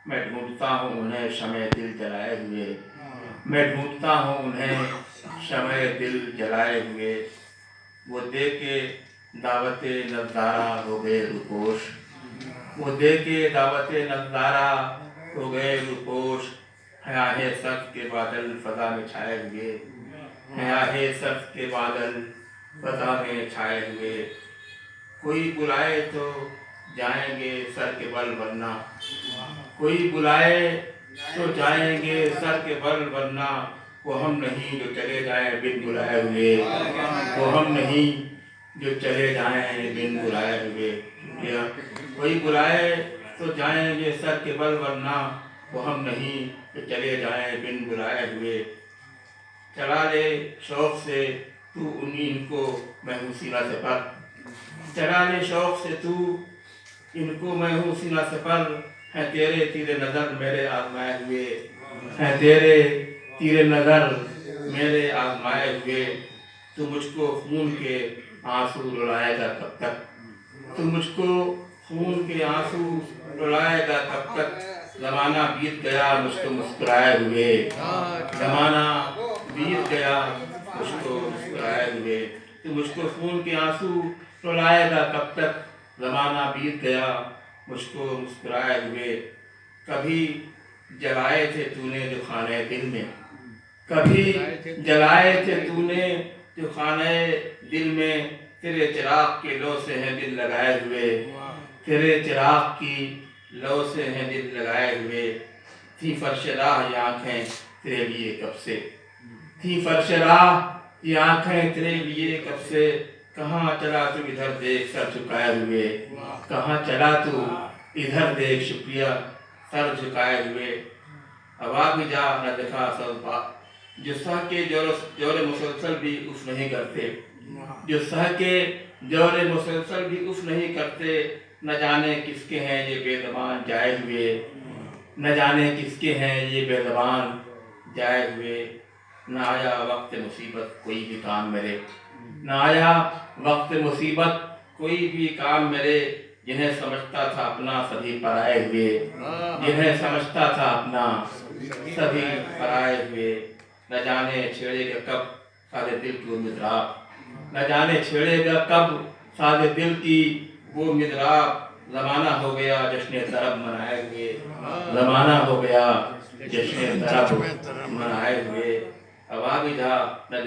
मैं ढूंढता हूँ उन्हें समय दिल जलाए हुए, मैं ढूंढता हूँ उन्हें समय दिल जलाए हुए। वो दे के दावते नज़ारा हो गए रुपोश, वो दे के दावते नज़ारा हो गए रुपोश। हैं आहे सर्द के बादल फजा में छाए हुए, हैं आहे सर्द के बादल फजा में छाए हुए। कोई बुलाए तो जाएंगे सर के बल वरना, कोई बुलाए तो जाएंगे सर के बल वरना। वो हम नहीं जो चले जाएं बिन बुलाए हुए, वो हम नहीं जो चले जाएं बिन बुलाए हुए। या कोई बुलाए तो जाएंगे सर के बल वरना, वो हम नहीं जो चले जाएं बिन बुलाए हुए। चला ले शौक से तू उन्हीं इनको मैं हूँ सीना से पर, चला ले शौक से तू इनको मैं हूँ सीना से पर। हैं तेरे तीरे नज़र मेरे आजमाए हुए, हैं तेरे तीरे नज़र मेरे आजमाए हुए। तू मुझको खून के आंसू रुलाएगा कब तक, तू मुझको खून के आंसू रुलाएगा कब तक। ज़माना बीत गया मुझको मुस्कुराए हुए, ज़माना बीत गया मुझको मुस्कुराए हुए। तू मुझको खून के आंसू रुलाएगा कब तक, ज़माना बीत गया मुझको मुस्कुराए हुए। कभी जलाए थे तूने जो खाने दिल में, कभी जलाए थे तूने जो खाने दिल में। तेरे चिराग के लो से हैं दिल लगाए हुए, तेरे चिराग की लो से हैं दिल लगाए हुए। थी फर्श राह ये आँखें तेरे लिए कब से, थी फर्श राह ये आँखें तेरे लिए कब से। कहाँ चला तू इधर देख सर झुकाए हुए, कहाँ चला तू इधर देख शुक्रिया सर झुकाए हुए। अब आ भी जा न दिखा सब बात, जो सह के जोर मुसलसल भी उफ नहीं करते, जो सह के जोर मुसलसल भी उफ नहीं करते। न जाने किसके हैं ये बेज़बान जाए हुए, न जाने किसके हैं ये बेज़बान जाए हुए। न आया वक्त मुसीबत कोई भी काम मेरे, न आया वक्त मुसीबत कोई भी काम मेरे। जिन्हें समझता था अपना सभी पराए हुए, जिन्हें समझता था अपना सभी पराए हुए। न जाने छेड़ेगा कब सारे दिल की वो मिज़राब, न जाने छेड़ेगा कब सारे दिल की वो मिज़राब। ज़माना हो गया जश्न तरब मनाए हुए, ज़माना हो गया जश्न तरब मनाए हुए। अब आ भी जा न